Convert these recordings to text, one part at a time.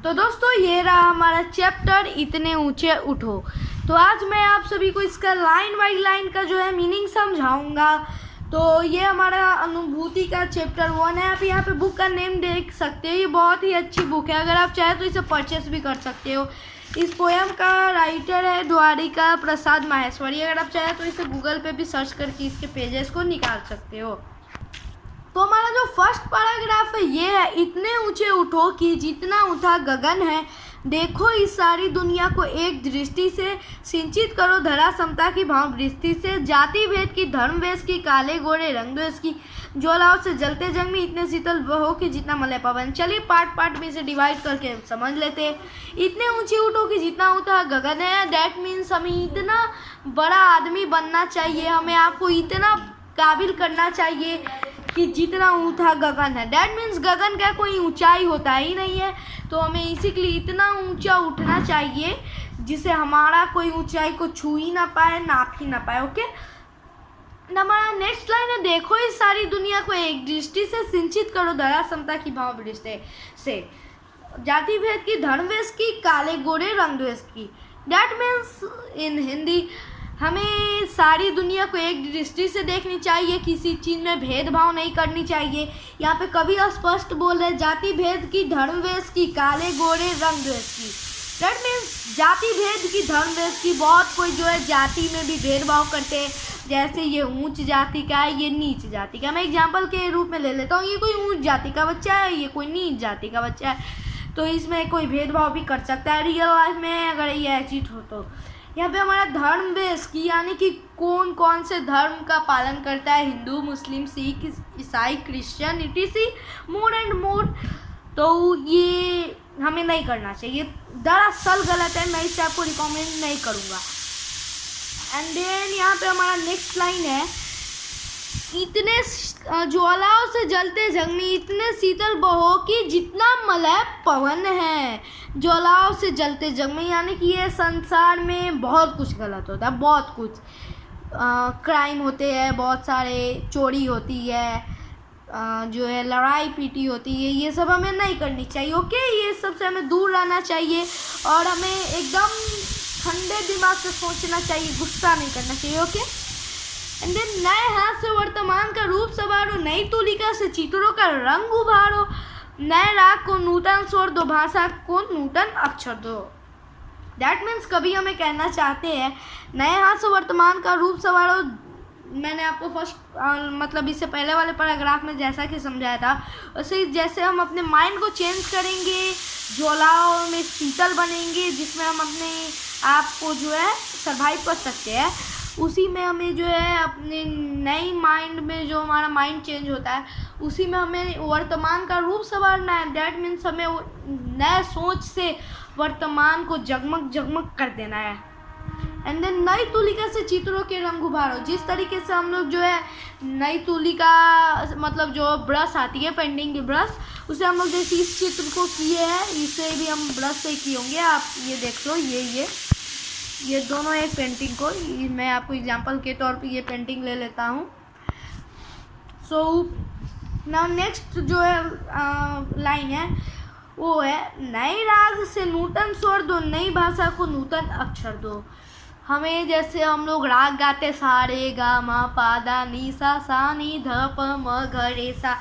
तो दोस्तों ये रहा हमारा चैप्टर इतने ऊंचे उठो। तो आज मैं आप सभी को इसका लाइन बाई लाइन का जो है मीनिंग समझाऊंगा। तो ये हमारा अनुभूति का चैप्टर 1 है। आप यहाँ पे बुक का नेम देख सकते हो, ये बहुत ही अच्छी बुक है। अगर आप चाहे तो इसे परचेस भी कर सकते हो। इस पोएम का राइटर है द्वारिका प्रसाद माहेश्वरी। अगर आप चाहे तो इसे गूगल पे भी सर्च करके इसके पेजेस को निकाल सकते हो। तो हमारा जो फर्स्ट पैराग्राफ है ये है, इतने ऊंचे उठो कि जितना ऊंचा गगन है, देखो इस सारी दुनिया को एक दृष्टि से, सिंचित करो धरा समता की भाव दृष्टि से, जाति भेद की, धर्म वेश की, काले गोरे रंग द्वेष की, ज्वालाओं से जलते जंग में इतने शीतल हो कि जितना मलय पवन। चलिए पार्ट पार्ट में इसे डिवाइड करके समझ लेते हैं। इतने ऊंचे उठो कि जितना ऊंचा गगन है, दैट मीन्स हमें इतना बड़ा आदमी बनना चाहिए, हमें आपको इतना काबिल करना चाहिए कि जितना ऊंचा गगन है। डैट मीन्स गगन का कोई ऊंचाई होता ही नहीं है, तो हमें इसी के लिए इतना ऊंचा उठना चाहिए जिसे हमारा कोई ऊंचाई को छू ही ना पाए, नाप ही ना पाए। ओके, हमारा नेक्स्ट लाइन है, देखो इस सारी दुनिया को एक दृष्टि से, सिंचित करो दया समता की भाव दृष्टि से, जाति भेद की, धर्म वेश की, काले गोरे रंग द्वेष की। डैट मीन्स इन हिंदी हमें सारी दुनिया को एक दृष्टि से देखनी चाहिए, किसी चीज़ में भेदभाव नहीं करनी चाहिए। यहाँ पे कवि स्पष्ट बोल रहे, जाति भेद की, धर्म वेश की, काले गोरे रंग द्वेष की। दैट मीन्स जाति भेद की, धर्म वेश की। बहुत कोई जो है जाति में भी भेदभाव करते हैं, जैसे ये ऊंच जाति का है, ये नीच जाति का। मैं एग्जाम्पल के रूप में ले लेता हूँ, ये कोई ऊंच जाति का बच्चा है, ये कोई नीच जाति का बच्चा है, तो इसमें कोई भेदभाव भी कर सकता है रियल लाइफ में अगर ये ऐसी हो। तो यहाँ पे हमारा धर्म वेश की, यानी कि कौन कौन से धर्म का पालन करता है, हिंदू, मुस्लिम, सिख, ईसाई, Christian, etc. more and more. तो ये हमें नहीं करना चाहिए, दरअसल गलत है, मैं इसे आपको रिकमेंड नहीं करूँगा। एंड देन यहाँ पे हमारा नेक्स्ट लाइन है, इतने ज्वालाओं से जलते जंग में इतने शीतल बहो कि जितना मलय पवन है। ज्वालाओं से जलते जंग में यानी कि ये संसार में बहुत कुछ गलत होता है, बहुत कुछ क्राइम होते हैं, बहुत सारे चोरी होती है, जो है लड़ाई पीटी होती है, ये सब हमें नहीं करनी चाहिए। ओके, ये सब से हमें दूर रहना चाहिए और हमें एकदम ठंडे दिमाग से सोचना चाहिए, गुस्सा नहीं करना चाहिए। ओके, एंड देन नए हाथ से वर्तमान का रूप संवारो, नई तुलिका से चित्रों का रंग उभारो, नए राग को नूतन स्वर दो, भाषा को नूतन अक्षर दो। दैट मीन्स कभी हमें कहना चाहते हैं नए हाथ से वर्तमान का रूप संवारो। मैंने आपको फर्स्ट मतलब इससे पहले वाले पैराग्राफ में जैसा कि समझाया था, वैसे जैसे हम अपने माइंड को चेंज करेंगे, ज्वालाओं में शीतल बनेंगे, जिसमें हम अपने आप को जो है सर्वाइव कर सकते हैं, उसी में हमें जो है अपने नई माइंड में जो हमारा माइंड चेंज होता है, उसी में हमें वर्तमान का रूप संवारना है। डैट मीन्स हमें नए सोच से वर्तमान को जगमग जगमग कर देना है। एंड देन नई तुलिका से चित्रों के रंग उभारो, जिस तरीके से हम लोग जो है नई तुलिका मतलब जो ब्रश आती है, पेंटिंग की ब्रश, उसे हम लोग जैसे इस चित्र को किए हैं, इसे भी हम ब्रश से किए होंगे। आप ये देख लो, ये दोनों एक पेंटिंग को, मैं आपको एग्जांपल के तौर पे ये पेंटिंग ले लेता हूँ। सो नाउ नेक्स्ट जो है लाइन है वो है, नए राग से नूतन स्वर दो, नई भाषा को नूतन अक्षर दो। हमें जैसे हम लोग राग गाते, सा रे गा मा पा दा नी सा, सा नी ध प म घ रे सा,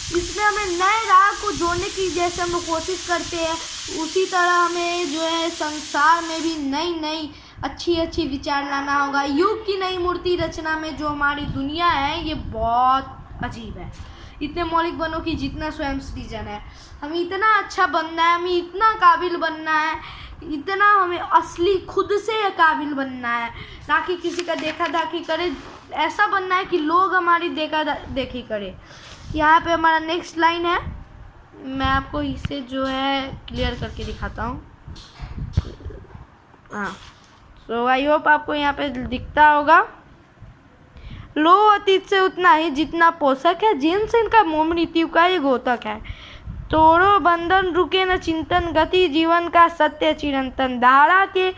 इसमें हमें नए राग को जोड़ने की जैसे हम लोग कोशिश करते हैं, उसी तरह हमें जो है संसार में भी नई नई अच्छी अच्छी विचार लाना होगा। युग की नई मूर्ति रचना में जो हमारी दुनिया है ये बहुत अजीब है। इतने मौलिक बनो कि जितना स्वयं सृजन है। हमें इतना अच्छा बनना है, हमें इतना काबिल बनना है, इतना हमें असली खुद से काबिल बनना है, ना कि किसी का देखा दाखी करे। ऐसा बनना है कि लोग हमारी देखा देखी करे। यहाँ पे हमारा नेक्स्ट लाइन है, मैं आपको इसे जो है क्लियर करके दिखाता हूँ। हाँ, सो आई होप आपको यहाँ पे दिखता होगा। लो अतीत से उतना ही जितना पोषक है, जिनसे इनका मोह मृत्यु का ये घोतक है। तोड़ो बंधन, रुके न चिंतन, गति जीवन का सत्य चिरंतन, धारा के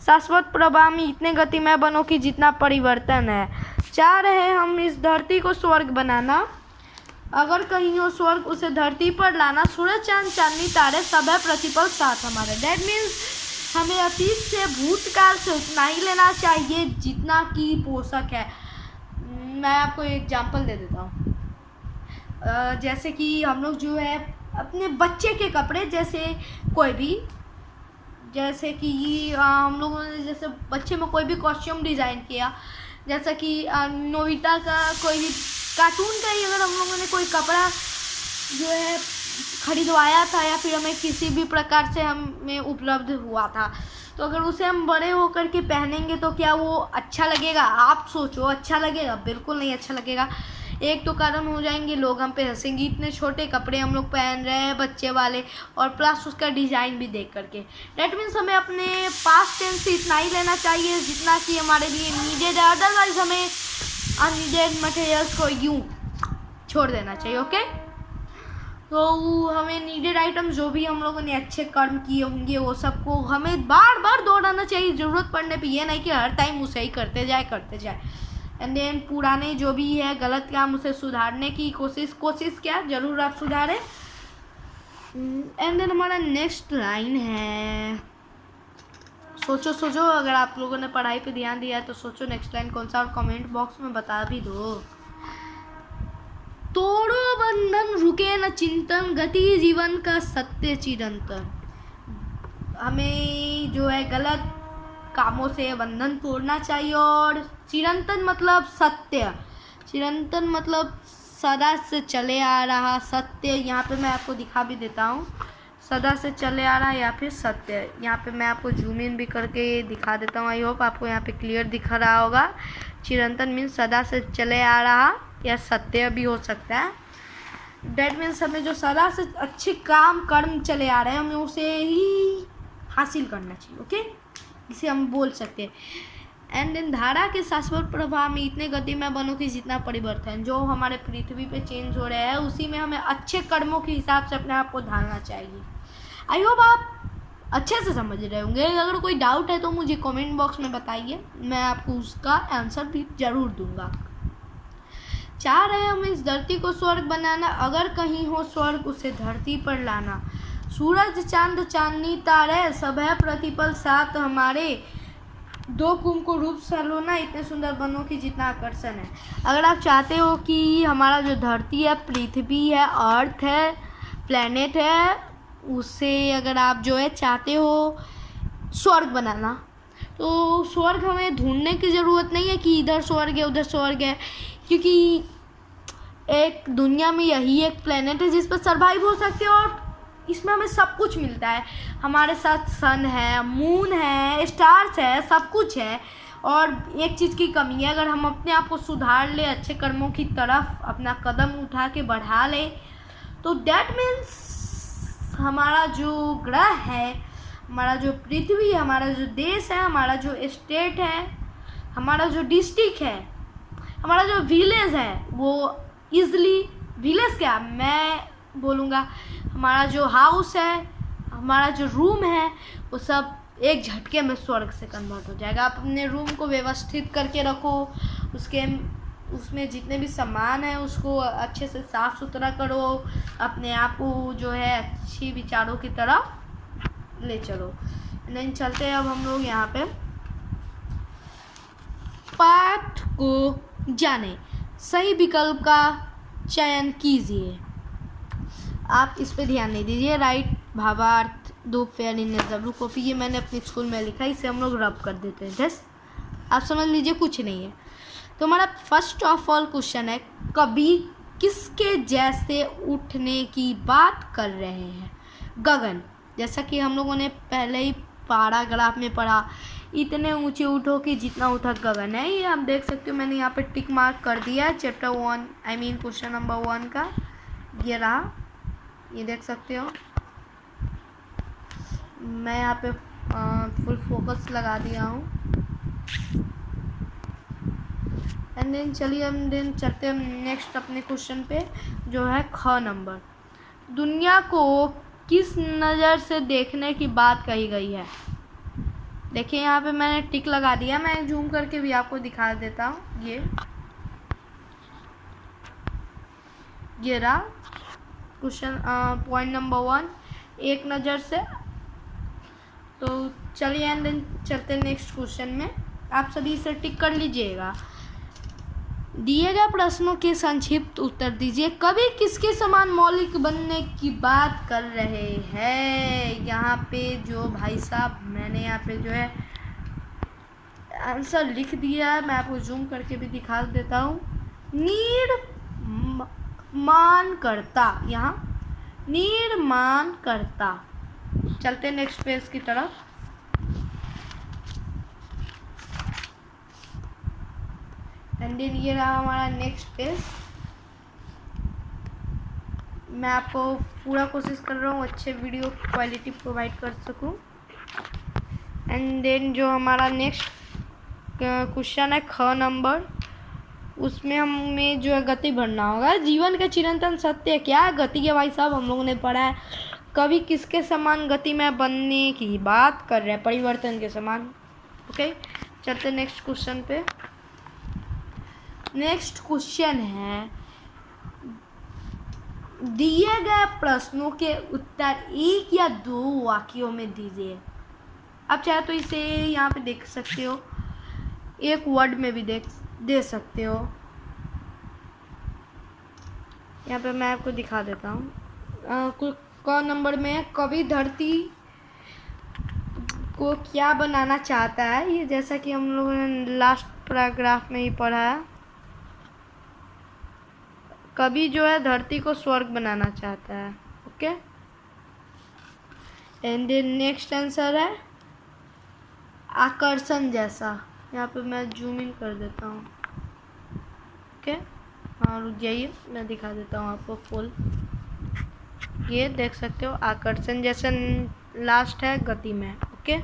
शाश्वत प्रवाह में इतने गतिमय बनो कि जितना परिवर्तन है। चाह रहे हम इस धरती को स्वर्ग बनाना, अगर कहीं हो स्वर्ग उसे धरती पर लाना, सूरज चांद चांदनी तारे सब है प्रतिपल साथ हमारे। दैट मीन्स हमें अतीत से भूतकाल से उतना ही लेना चाहिए जितना कि पोषक है। मैं आपको एग्जांपल दे देता हूँ। जैसे कि हम लोग जो है अपने बच्चे के कपड़े, जैसे कोई भी, जैसे कि हम लोगों ने जैसे बच्चे में कोई भी कॉस्ट्यूम डिज़ाइन किया, जैसा कि नोबिता का कोई भी कार्टून का ही अगर हम लोगों ने कोई कपड़ा जो है खरीदवाया था या फिर हमें किसी भी प्रकार से हमें उपलब्ध हुआ था, तो अगर उसे हम बड़े होकर के पहनेंगे तो क्या वो अच्छा लगेगा? आप सोचो, अच्छा लगेगा? बिल्कुल नहीं अच्छा लगेगा। एक तो कारण हो जाएंगे लोग हम पे हंसेंगे, इतने छोटे कपड़े हम लोग पहन रहे हैं बच्चे वाले, और प्लस उसका डिज़ाइन भी देख करके। डैट मीन्स हमें अपने पास्ट टेंस से इतना ही लेना चाहिए जितना कि हमारे लिए नीडेड है, अदरवाइज हमें अननीडेड मटेरियल्स को यूँ छोड़ देना चाहिए। ओके, तो हमें नीडेड आइटम जो भी हम लोगों ने अच्छे कर्म किए होंगे वो सबको हमें बार बार दोहराना चाहिए ज़रूरत पड़ने पे, ये नहीं कि हर टाइम उसे ही करते जाए। एंड देन पुराने जो भी है गलत काम उसे सुधारने की कोशिश क्या ज़रूर आप सुधारें। एंड देन हमारा नेक्स्ट लाइन है, सोचो अगर आप लोगों ने पढ़ाई पे ध्यान दिया है तो सोचो नेक्स्ट लाइन कौन सा, और कमेंट बॉक्स में बता भी दो। तोड़ो बंधन रुके न चिंतन, गति जीवन का सत्य चिरंतन। हमें जो है गलत कामों से बंधन तोड़ना चाहिए, और चिरंतन मतलब सत्य, चिरंतन मतलब सदा से चले आ रहा सत्य। यहाँ पे मैं आपको दिखा भी देता हूँ, सदा से चले आ रहा या फिर सत्य। यहाँ पे मैं आपको जूम इन भी करके दिखा देता हूँ। आई होप आपको यहाँ पे क्लियर दिख रहा होगा। चिरंतन मीन्स सदा से चले आ रहा, या सत्य भी हो सकता है। डैट मीन्स हमें जो सदा से अच्छे काम कर्म चले आ रहे हैं हमें उसे ही हासिल करना चाहिए। ओके, इसे हम बोल सकते हैं। एंड देन धारा के शाश्वत प्रभाव में इतने गति में बनो कि जितना परिवर्तन जो हमारे पृथ्वी पे चेंज हो रहा है उसी में हमें अच्छे कर्मों के हिसाब से अपने आप को ढालना चाहिए। आई होप आप अच्छे से समझ रहे होंगे। अगर कोई डाउट है तो मुझे कमेंट बॉक्स में बताइए, मैं आपको उसका आंसर भी ज़रूर दूंगा। चाह रहे हम इस धरती को स्वर्ग बनाना, अगर कहीं हो स्वर्ग उसे धरती पर लाना। सूरज चांद चांदनी तारे सब है प्रतिपल साथ हमारे, दो कुंभ को रूप सलोना इतने सुंदर बनो कि जितना आकर्षण है। अगर आप चाहते हो कि हमारा जो धरती है, पृथ्वी है, अर्थ है, प्लेनेट है, उसे अगर आप जो है चाहते हो स्वर्ग बनाना, तो स्वर्ग हमें ढूंढने की ज़रूरत नहीं है कि इधर स्वर्ग है उधर स्वर्ग है, क्योंकि एक दुनिया में यही एक प्लेनेट है जिस पर सर्वाइव हो सकते हैं, और इसमें हमें सब कुछ मिलता है। हमारे साथ सन है, मून है, स्टार्स है, सब कुछ है। और एक चीज़ की कमी है, अगर हम अपने आप को सुधार ले, अच्छे कर्मों की तरफ अपना कदम उठा के बढ़ा ले, तो दैट मीन्स हमारा जो ग्रह है, हमारा जो पृथ्वी है, हमारा जो देश है, हमारा जो स्टेट है, हमारा जो डिस्ट्रिक्ट है, हमारा जो विलेज है, वो ईज़िली, विलेज क्या मैं बोलूँगा, हमारा जो हाउस है, हमारा जो रूम है, वो सब एक झटके में स्वर्ग से कन्वर्ट हो जाएगा। आप अपने रूम को व्यवस्थित करके रखो, उसमें जितने भी सामान है उसको अच्छे से साफ़ सुथरा करो, अपने आप को जो है अच्छी विचारों की तरफ ले चलो। नहीं चलते अब हम लोग यहाँ पे पाठ को जाने, सही विकल्प का चयन कीजिए। आप इस पे ध्यान नहीं दीजिए। राइट भावार्थ दो फेयर इन जबरू कॉपी, ये मैंने अपने स्कूल में लिखा, इसे हम लोग रब कर देते हैं। जस्ट आप समझ लीजिए, कुछ नहीं है। तो हमारा फर्स्ट ऑफ ऑल क्वेश्चन है, कभी किसके जैसे उठने की बात कर रहे हैं? गगन, जैसा कि हम लोगों ने पहले ही पैराग्राफ में पढ़ा, इतने ऊंचे उठो कि जितना उठा गगन है। ये आप देख सकते हो, मैंने यहाँ पे टिक मार्क कर दिया है। चैप्टर 1 क्वेश्चन नंबर 1 का ये रहा, ये देख सकते हो। मैं यहाँ पे फुल फोकस लगा दिया हूँ। एंड देन चलिए हम चलते हैं नेक्स्ट अपने क्वेश्चन पे, जो है ख नंबर। दुनिया को किस नज़र से देखने की बात कही गई है? देखिए यहाँ पे मैंने टिक लगा दिया, मैं जूम करके भी आपको दिखा देता हूँ। ये ये रहा क्वेश्चन पॉइंट नंबर 1 एक नज़र से। तो चलिए एंड देन चलते नेक्स्ट क्वेश्चन में। आप सभी इसे टिक कर लीजिएगा। दिए गए प्रश्नों के संक्षिप्त उत्तर दीजिए। कवि किसके समान मौलिक बनने की बात कर रहे हैं? यहाँ पे जो भाई साहब मैंने यहाँ पे जो है आंसर लिख दिया है, मैं आपको जूम करके भी दिखा देता हूँ। निर्माणकर्ता, यहाँ निर्माणकर्ता। चलते नेक्स्ट पेज की तरफ। एंड देन ये रहा हमारा नेक्स्ट पेज। मैं आपको पूरा कोशिश कर रहा हूँ अच्छे वीडियो क्वालिटी प्रोवाइड कर सकूँ। एंड देन जो हमारा नेक्स्ट क्वेश्चन है ख नंबर, उसमें हमें जो है गति भरना होगा। जीवन का चिरंतन सत्य क्या है? गति के भाई साहब हम लोगों ने पढ़ा है। कवि किसके समान गति में बनने की बात कर रहे हैं? परिवर्तन के समान। ओके, चलते नेक्स्ट क्वेश्चन पे। नेक्स्ट क्वेश्चन है दिए गए प्रश्नों के उत्तर एक या दो वाक्यों में दीजिए। आप चाहे तो इसे यहाँ पे देख सकते हो, एक वर्ड में भी दे सकते हो। यहाँ पे मैं आपको दिखा देता हूँ। क नंबर में कवि धरती को क्या बनाना चाहता है? ये जैसा कि हम लोगों ने लास्ट पैराग्राफ में ही पढ़ा है, कवि जो है धरती को स्वर्ग बनाना चाहता है। Okay, and then next answer है आकर्षण जैसा। यहाँ पे मैं जूम इन कर देता हूँ। ओके, हाँ रुक जाइए, मैं दिखा देता हूँ आपको फुल। ये देख सकते हो आकर्षण जैसा लास्ट है गति में। ओके,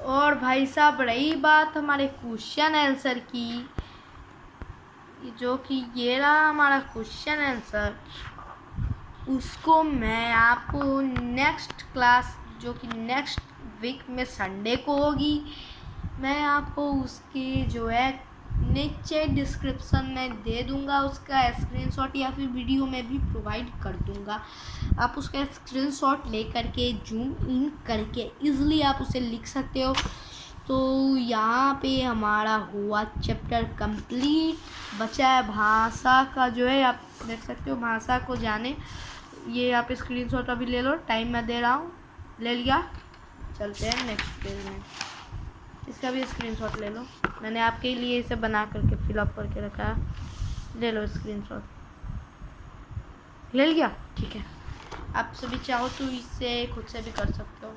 और भाई साहब रही बात हमारे क्वेश्चन आंसर की, जो कि ये रहा हमारा क्वेश्चन आंसर, उसको मैं आपको नेक्स्ट क्लास जो कि नेक्स्ट वीक में संडे को होगी, मैं आपको उसकी जो है नीचे डिस्क्रिप्शन में दे दूंगा, उसका स्क्रीनशॉट या फिर वीडियो में भी प्रोवाइड कर दूंगा। आप उसका स्क्रीनशॉट ले करके जूम इन करके इजीली आप उसे लिख सकते हो। तो यहाँ पे हमारा हुआ चैप्टर कंप्लीट। बचा है भाषा का, जो है आप देख सकते हो भाषा को जाने। ये आप स्क्रीनशॉट अभी ले लो, टाइम मैं दे रहा हूँ। ले लिया, चलते हैं नेक्स्ट पेज में। इसका भी स्क्रीनशॉट ले लो, मैंने आपके लिए इसे बना करके फिलअप करके रखा है। ले लो स्क्रीनशॉट, ले लिया, ठीक है। आप सभी चाहो तो इससे खुद से भी कर सकते हो।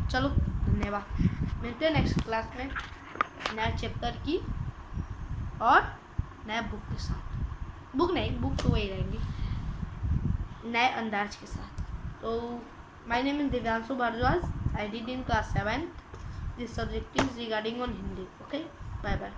चलो धन्यवाद, मिलते हैं नेक्स्ट क्लास में नए चैप्टर की और नए बुक के साथ। बुक नहीं, बुक तो वही रहेंगी, नए अंदाज के साथ। तो my name is Divyanshu Bhardwaj, I did in class 7th. This subject is regarding on Hindi. Okay, bye bye.